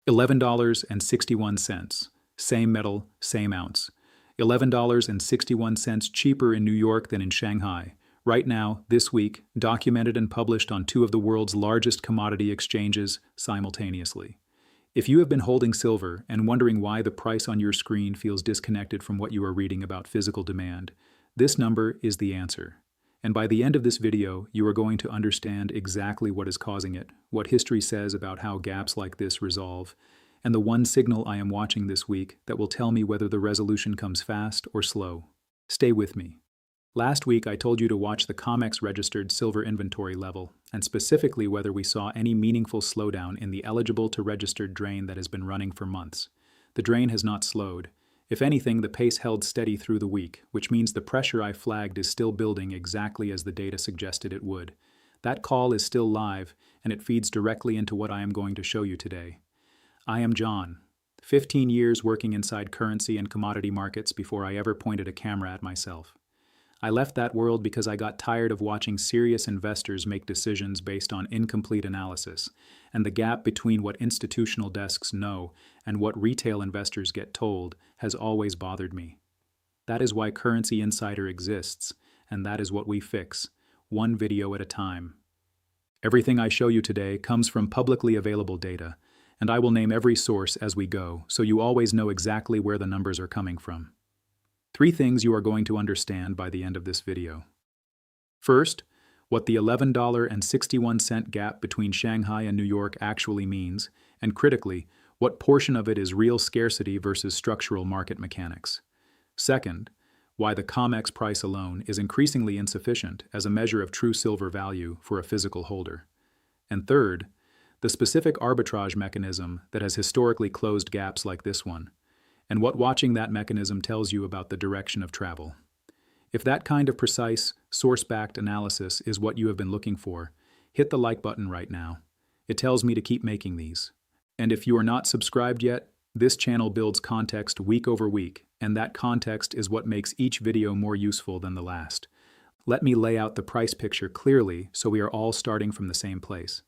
$11.61. Same metal, same ounce. $11.61 cheaper in New York than in Shanghai. Right now, this week, documented and published on two of the world's largest commodity exchanges simultaneously. If you have been holding silver and wondering why the price on your screen feels disconnected from what you are reading about physical demand, this number is the answer. And by the end of this video, you are going to understand exactly what is causing it, what history says about how gaps like this resolve, and the one signal I am watching this week that will tell me whether the resolution comes fast or slow. Stay with me. Last week, I told you to watch the COMEX registered silver inventory level, and specifically whether we saw any meaningful slowdown in the eligible to registered drain that has been running for months. The drain has not slowed. If anything, the pace held steady through the week, which means the pressure I flagged is still building exactly as the data suggested it would. That call is still live, and it feeds directly into what I am going to show you today. I am John. 15 years working inside currency and commodity markets before I ever pointed a camera at myself. I left that world because I got tired of watching serious investors make decisions based on incomplete analysis, and the gap between what institutional desks know and what retail investors get told has always bothered me. That is why Currency Insider exists, and that is what we fix, one video at a time. Everything I show you today comes from publicly available data, and I will name every source as we go, so you always know exactly where the numbers are coming from. 3 things you are going to understand by the end of this video. First, what the $11.61 gap between Shanghai and New York actually means, and critically, what portion of it is real scarcity versus structural market mechanics. Second, why the COMEX price alone is increasingly insufficient as a measure of true silver value for a physical holder. And third, the specific arbitrage mechanism that has historically closed gaps like this one, and what watching that mechanism tells you about the direction of travel. If that kind of precise, source-backed analysis is what you have been looking for, hit the like button right now. It tells me to keep making these. And if you are not subscribed yet, this channel builds context week over week, and that context is what makes each video more useful than the last. Let me lay out the price picture clearly so we are all starting from the same place.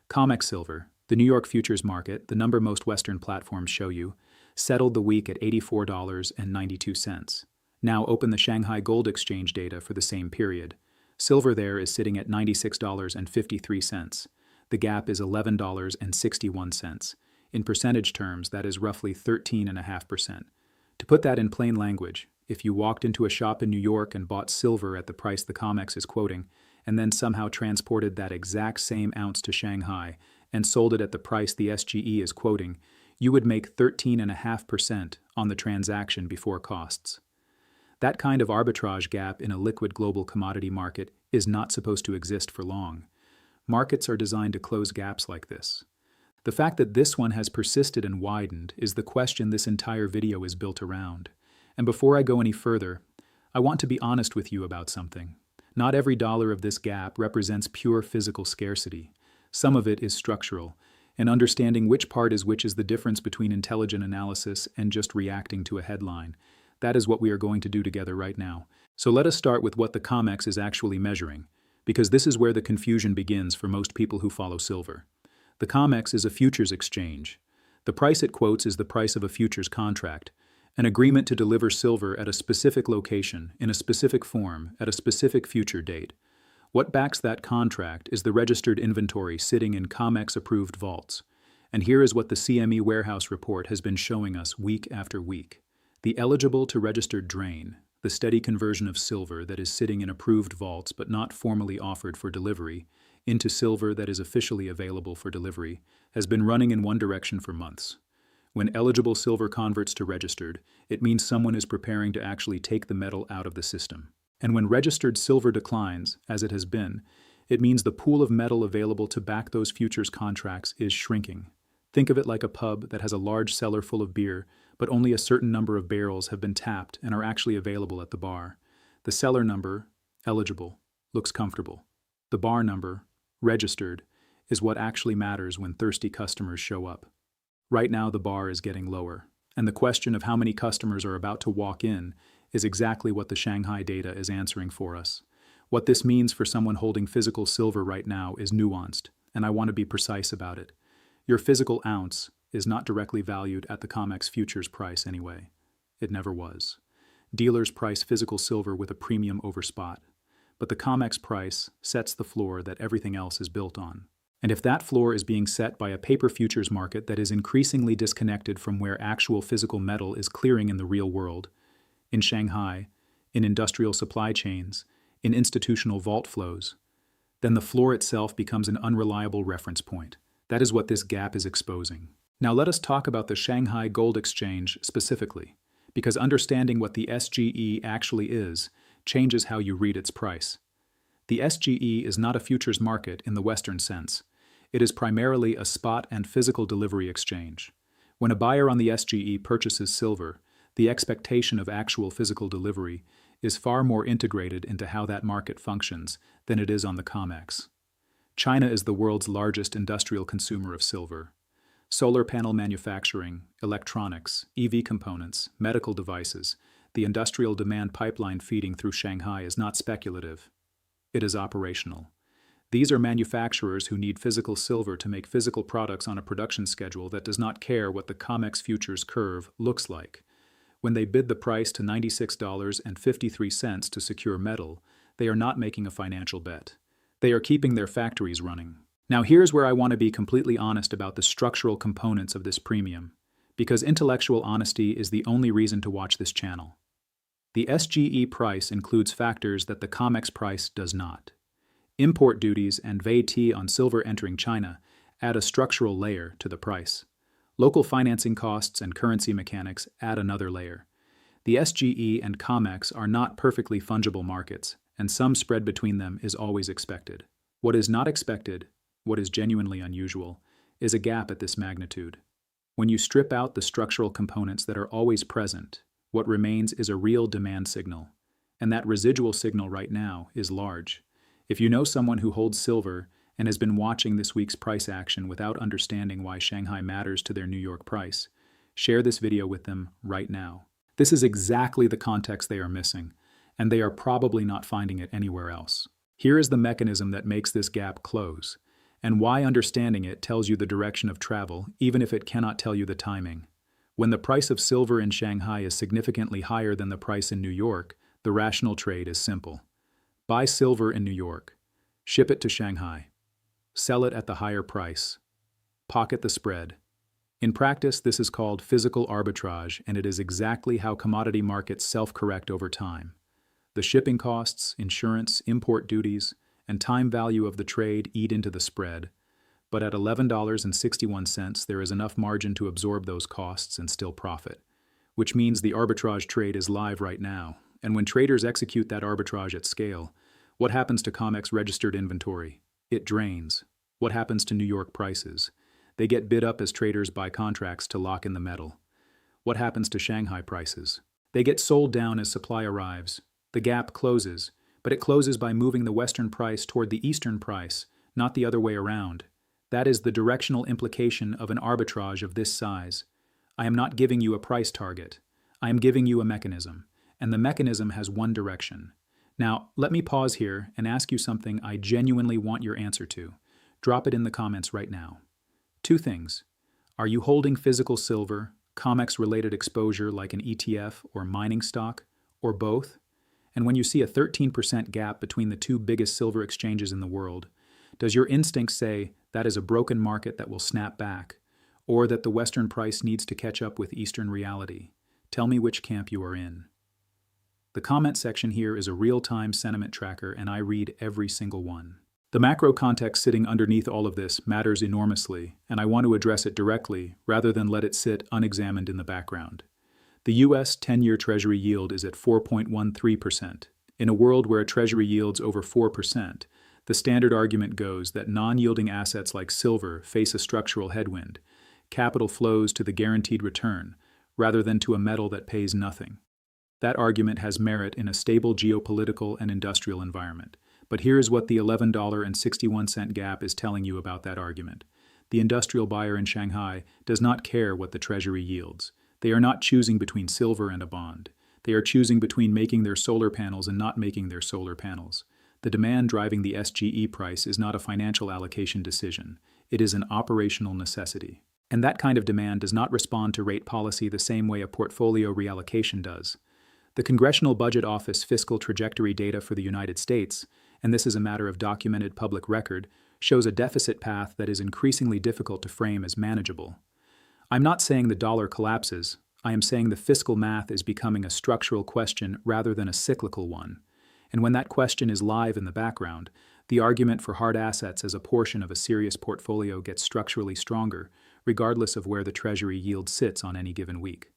COMEX Silver, the New York futures market, the number most Western platforms show you, settled the week at $84.92. Now open the Shanghai Gold Exchange data for the same period. Silver there is sitting at $96.53. The gap is $11.61. In percentage terms, that is roughly 13.5%. To put that in plain language, if you walked into a shop in New York and bought silver at the price the COMEX is quoting, and then somehow transported that exact same ounce to Shanghai and sold it at the price the SGE is quoting, you would make 13.5% on the transaction before costs. That kind of arbitrage gap in a liquid global commodity market is not supposed to exist for long. Markets are designed to close gaps like this. The fact that this one has persisted and widened is the question this entire video is built around. And before I go any further, I want to be honest with you about something. Not every dollar of this gap represents pure physical scarcity. Some of it is structural, and understanding which part is which is the difference between intelligent analysis and just reacting to a headline. That is what we are going to do together right now. So let us start with what the COMEX is actually measuring, because this is where the confusion begins for most people who follow silver. The COMEX is a futures exchange. The price it quotes is the price of a futures contract, an agreement to deliver silver at a specific location, in a specific form, at a specific future date. What backs that contract is the registered inventory sitting in COMEX-approved vaults. And here is what the CME warehouse report has been showing us week after week. The eligible to registered drain, the steady conversion of silver that is sitting in approved vaults but not formally offered for delivery, into silver that is officially available for delivery, has been running in one direction for months. When eligible silver converts to registered, it means someone is preparing to actually take the metal out of the system. And when registered silver declines, as it has been, it means the pool of metal available to back those futures contracts is shrinking. Think of it like a pub that has a large cellar full of beer, but only a certain number of barrels have been tapped and are actually available at the bar. The cellar number, eligible, looks comfortable. The bar number, registered, is what actually matters when thirsty customers show up. Right now the bar is getting lower, and the question of how many customers are about to walk in is exactly what the Shanghai data is answering for us. What this means for someone holding physical silver right now is nuanced, and I want to be precise about it. Your physical ounce, is not directly valued at the COMEX futures price anyway. It never was. Dealers price physical silver with a premium over spot, but the COMEX price sets the floor that everything else is built on. And if that floor is being set by a paper futures market that is increasingly disconnected from where actual physical metal is clearing in the real world, in Shanghai, in industrial supply chains, in institutional vault flows, then the floor itself becomes an unreliable reference point. That is what this gap is exposing. Now let us talk about the Shanghai Gold Exchange specifically, because understanding what the SGE actually is changes how you read its price. The SGE is not a futures market in the Western sense. It is primarily a spot and physical delivery exchange. When a buyer on the SGE purchases silver, the expectation of actual physical delivery is far more integrated into how that market functions than it is on the COMEX. China is the world's largest industrial consumer of silver. Solar panel manufacturing, electronics, EV components, medical devices, the industrial demand pipeline feeding through Shanghai is not speculative. It is operational. These are manufacturers who need physical silver to make physical products on a production schedule that does not care what the COMEX futures curve looks like. When they bid the price to $96.53 to secure metal, they are not making a financial bet. They are keeping their factories running. Now here's where I want to be completely honest about the structural components of this premium, because intellectual honesty is the only reason to watch this channel. The SGE price includes factors that the COMEX price does not. Import duties and VAT on silver entering China add a structural layer to the price. Local financing costs and currency mechanics add another layer. The SGE and COMEX are not perfectly fungible markets, and some spread between them is always expected. What is not expected, what is genuinely unusual, is a gap at this magnitude. When you strip out the structural components that are always present, what remains is a real demand signal, and that residual signal right now is large. If you know someone who holds silver and has been watching this week's price action without understanding why Shanghai matters to their New York price, share this video with them right now. This is exactly the context they are missing, and they are probably not finding it anywhere else. Here is the mechanism that makes this gap close, and why understanding it tells you the direction of travel, even if it cannot tell you the timing. When the price of silver in Shanghai is significantly higher than the price in New York, the rational trade is simple. Buy silver in New York, ship it to Shanghai, sell it at the higher price, pocket the spread. In practice, this is called physical arbitrage, and it is exactly how commodity markets self-correct over time. The shipping costs, insurance, import duties, and time value of the trade eat into the spread, but at $11.61 there is enough margin to absorb those costs and still profit, which means the arbitrage trade is live right now. And when traders execute that arbitrage at scale, what happens to COMEX registered inventory? It drains. What happens to New York prices? They get bid up as traders buy contracts to lock in the metal. What happens to Shanghai prices? They get sold down as supply arrives. The gap closes, but it closes by moving the Western price toward the Eastern price, not the other way around. That is the directional implication of an arbitrage of this size. I am not giving you a price target. I am giving you a mechanism, and the mechanism has one direction. Now, let me pause here and ask you something I genuinely want your answer to. Drop it in the comments right now. Two things. Are you holding physical silver, COMEX-related exposure like an ETF or mining stock, or both? And when you see a 13% gap between the two biggest silver exchanges in the world, does your instinct say that is a broken market that will snap back, or that the Western price needs to catch up with Eastern reality? Tell me which camp you are in. The comment section here is a real-time sentiment tracker, and I read every single one. The macro context sitting underneath all of this matters enormously, and I want to address it directly rather than let it sit unexamined in the background. The U.S. 10-year Treasury yield is at 4.13%. In a world where a Treasury yields over 4%, the standard argument goes that non-yielding assets like silver face a structural headwind. Capital flows to the guaranteed return, rather than to a metal that pays nothing. That argument has merit in a stable geopolitical and industrial environment. But here's what the $11.61 gap is telling you about that argument. The industrial buyer in Shanghai does not care what the Treasury yields. They are not choosing between silver and a bond. They are choosing between making their solar panels and not making their solar panels. The demand driving the SGE price is not a financial allocation decision. It is an operational necessity. And that kind of demand does not respond to rate policy the same way a portfolio reallocation does. The Congressional Budget Office fiscal trajectory data for the United States, and this is a matter of documented public record, shows a deficit path that is increasingly difficult to frame as manageable. I'm not saying the dollar collapses. I am saying the fiscal math is becoming a structural question rather than a cyclical one. And when that question is live in the background, the argument for hard assets as a portion of a serious portfolio gets structurally stronger, regardless of where the Treasury yield sits on any given week.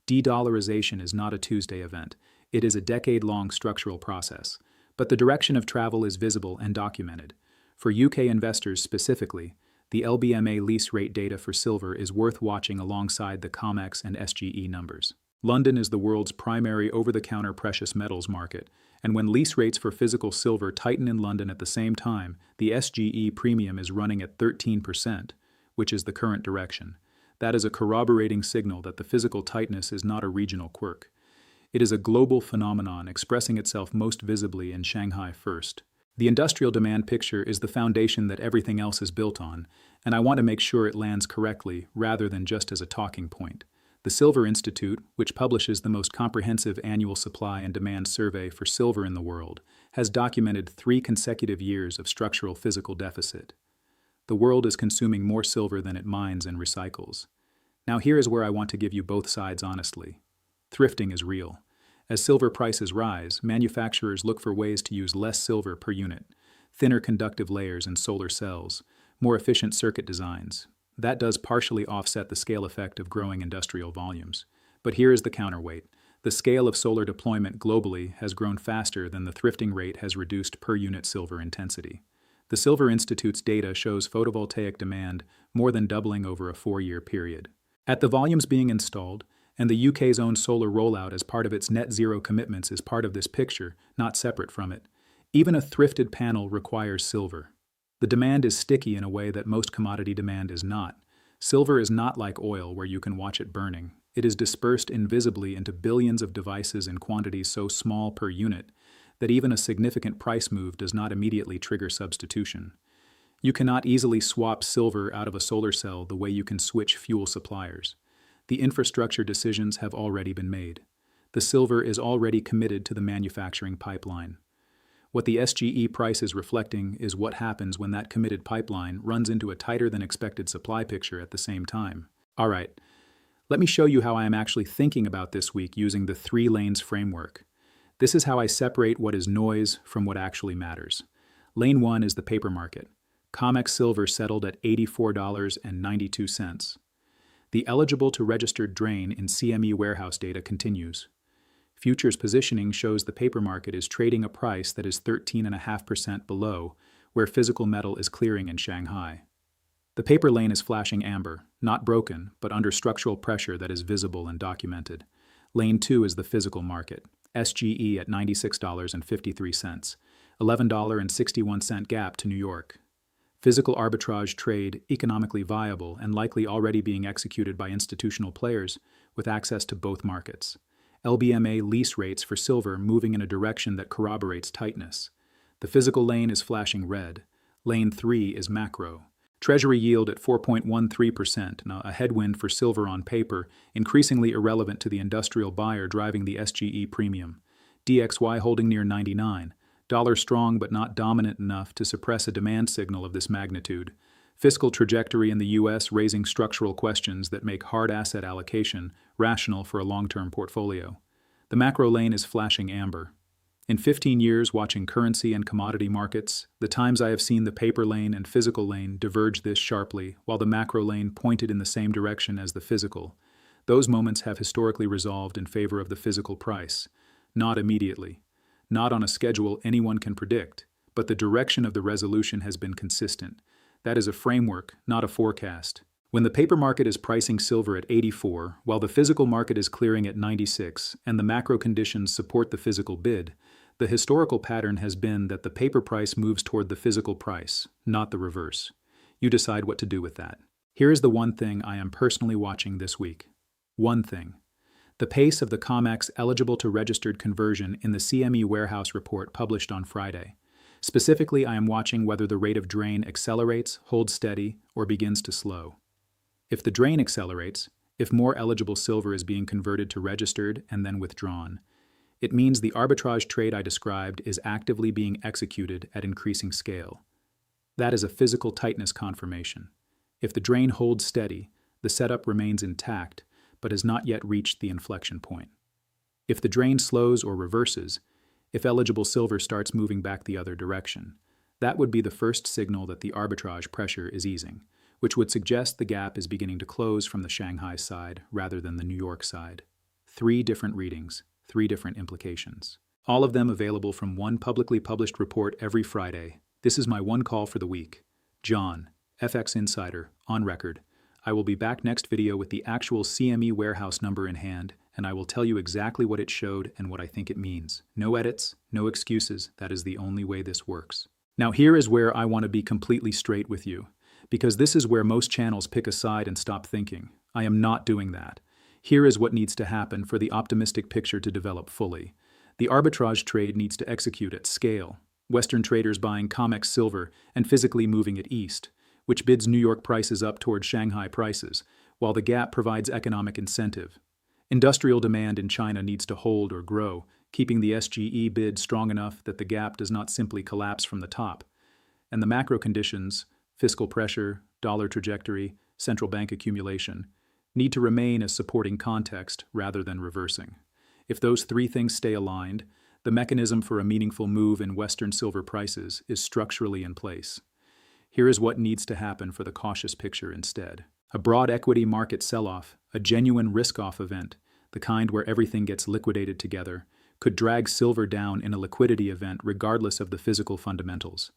De-dollarization is not a Tuesday event. It is a decade-long structural process. But the direction of travel is visible and documented. For UK investors specifically, the LBMA lease rate data for silver is worth watching alongside the COMEX and SGE numbers. London is the world's primary over-the-counter precious metals market, and when lease rates for physical silver tighten in London at the same time, the SGE premium is running at 13%, which is the current direction. That is a corroborating signal that the physical tightness is not a regional quirk. It is a global phenomenon expressing itself most visibly in Shanghai first. The industrial demand picture is the foundation that everything else is built on, and I want to make sure it lands correctly rather than just as a talking point. The Silver Institute, which publishes the most comprehensive annual supply and demand survey for silver in the world, has documented 3 consecutive years of structural physical deficit. The world is consuming more silver than it mines and recycles. Now here is where I want to give you both sides honestly. Thrifting is real. As silver prices rise, manufacturers look for ways to use less silver per unit, thinner conductive layers in solar cells, more efficient circuit designs. That does partially offset the scale effect of growing industrial volumes. But here is the counterweight. The scale of solar deployment globally has grown faster than the thrifting rate has reduced per unit silver intensity. The Silver Institute's data shows photovoltaic demand more than doubling over a 4-year period. At the volumes being installed, and the UK's own solar rollout as part of its net zero commitments is part of this picture, not separate from it. Even a thrifted panel requires silver. The demand is sticky in a way that most commodity demand is not. Silver is not like oil where you can watch it burning. It is dispersed invisibly into billions of devices in quantities so small per unit that even a significant price move does not immediately trigger substitution. You cannot easily swap silver out of a solar cell the way you can switch fuel suppliers. The infrastructure decisions have already been made. The silver is already committed to the manufacturing pipeline. What the SGE price is reflecting is what happens when that committed pipeline runs into a tighter than expected supply picture at the same time. All right, let me show you how I am actually thinking about this week using the 3 lanes framework. This is how I separate what is noise from what actually matters. Lane 1 is the paper market. COMEX silver settled at $84.92. The eligible to registered drain in CME warehouse data continues. Futures positioning shows the paper market is trading a price that is 13.5% below where physical metal is clearing in Shanghai. The paper lane is flashing amber, not broken, but under structural pressure that is visible and documented. Lane 2 is the physical market. SGE at $96.53, $11.61 gap to New York. Physical arbitrage trade economically viable and likely already being executed by institutional players with access to both markets. LBMA lease rates for silver moving in a direction that corroborates tightness. The physical lane is flashing red. Lane 3 is macro. Treasury yield at 4.13%, a headwind for silver on paper, increasingly irrelevant to the industrial buyer driving the SGE premium. DXY holding near 99. Dollar strong but not dominant enough to suppress a demand signal of this magnitude. Fiscal trajectory in the U.S. raising structural questions that make hard asset allocation rational for a long-term portfolio. The macro lane is flashing amber. In 15 years watching currency and commodity markets, the times I have seen the paper lane and physical lane diverge this sharply while the macro lane pointed in the same direction as the physical, those moments have historically resolved in favor of the physical price. Not immediately. Not on a schedule anyone can predict, but the direction of the resolution has been consistent. That is a framework, not a forecast. When the paper market is pricing silver at 84, while the physical market is clearing at 96, and the macro conditions support the physical bid, the historical pattern has been that the paper price moves toward the physical price, not the reverse. You decide what to do with that. Here is the one thing I am personally watching this week. One thing. The pace of the COMEX eligible to registered conversion in the CME warehouse report published on Friday. Specifically, I am watching whether the rate of drain accelerates, holds steady, or begins to slow. If the drain accelerates, if more eligible silver is being converted to registered and then withdrawn, it means the arbitrage trade I described is actively being executed at increasing scale. That is a physical tightness confirmation. If the drain holds steady, the setup remains intact, but has not yet reached the inflection point. If the drain slows or reverses, if eligible silver starts moving back the other direction, that would be the first signal that the arbitrage pressure is easing, which would suggest the gap is beginning to close from the Shanghai side rather than the New York side. 3 different readings, 3 different implications. All of them available from one publicly published report every Friday. This is my one call for the week. John, FX Insider, on record. I will be back next video with the actual CME warehouse number in hand, and I will tell you exactly what it showed and what I think it means. No edits, no excuses. That is the only way this works. Now here is where I want to be completely straight with you, because this is where most channels pick a side and stop thinking. I am not doing that. Here is what needs to happen for the optimistic picture to develop fully. The arbitrage trade needs to execute at scale. Western traders buying COMEX silver and physically moving it east, which bids New York prices up toward Shanghai prices, while the gap provides economic incentive. Industrial demand in China needs to hold or grow, keeping the SGE bid strong enough that the gap does not simply collapse from the top. And the macro conditions, fiscal pressure, dollar trajectory, central bank accumulation, need to remain as supporting context rather than reversing. If those 3 things stay aligned, the mechanism for a meaningful move in Western silver prices is structurally in place. Here is what needs to happen for the cautious picture instead. A broad equity market sell-off, a genuine risk-off event, the kind where everything gets liquidated together, could drag silver down in a liquidity event regardless of the physical fundamentals.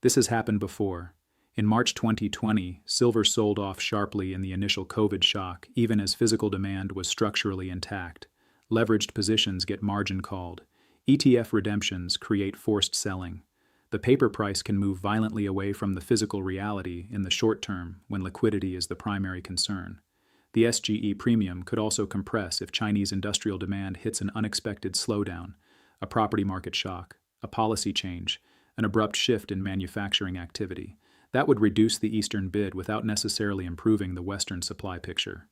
This has happened before. In March 2020, silver sold off sharply in the initial COVID shock, even as physical demand was structurally intact. Leveraged positions get margin called. ETF redemptions create forced selling. The paper price can move violently away from the physical reality in the short term when liquidity is the primary concern. The SGE premium could also compress if Chinese industrial demand hits an unexpected slowdown, a property market shock, a policy change, an abrupt shift in manufacturing activity. That would reduce the Eastern bid without necessarily improving the Western supply picture.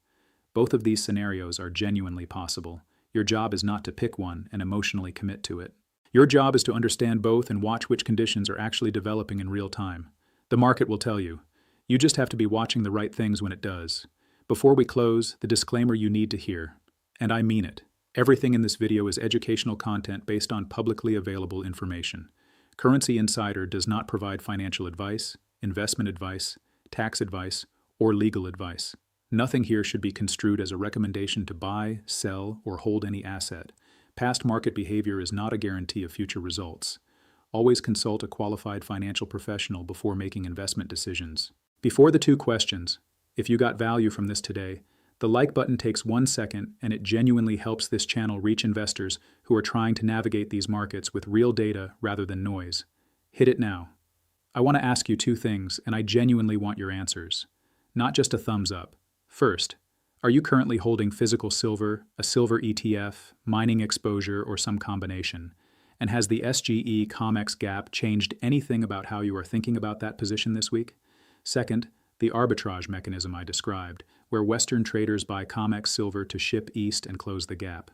Both of these scenarios are genuinely possible. Your job is not to pick one and emotionally commit to it. Your job is to understand both and watch which conditions are actually developing in real time. The market will tell you. You just have to be watching the right things when it does. Before we close, the disclaimer you need to hear. And I mean it. Everything in this video is educational content based on publicly available information. Currency Insider does not provide financial advice, investment advice, tax advice, or legal advice. Nothing here should be construed as a recommendation to buy, sell, or hold any asset. Past market behavior is not a guarantee of future results. Always consult a qualified financial professional before making investment decisions. Before the 2 questions, if you got value from this today, the like button takes 1 second and it genuinely helps this channel reach investors who are trying to navigate these markets with real data rather than noise. Hit it now. I want to ask you 2 things, and I genuinely want your answers. Not just a thumbs up. First, are you currently holding physical silver, a silver ETF, mining exposure, or some combination? And has the SGE COMEX gap changed anything about how you are thinking about that position this week? Second, the arbitrage mechanism I described, where Western traders buy COMEX silver to ship east and close the gap.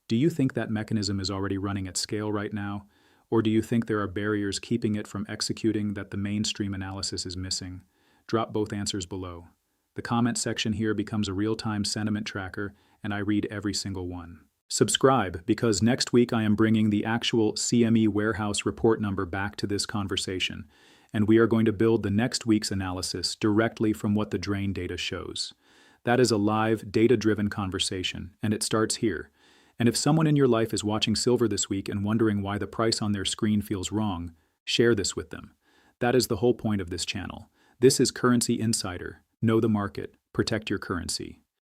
Do you think that mechanism is already running at scale right now? Or do you think there are barriers keeping it from executing that the mainstream analysis is missing? Drop both answers below. The comment section here becomes a real-time sentiment tracker, and I read every single one. Subscribe, because next week I am bringing the actual CME warehouse report number back to this conversation, and we are going to build the next week's analysis directly from what the drain data shows. That is a live, data-driven conversation, and it starts here. And if someone in your life is watching silver this week and wondering why the price on their screen feels wrong, share this with them. That is the whole point of this channel. This is Currency Insider. Know the market, protect your currency.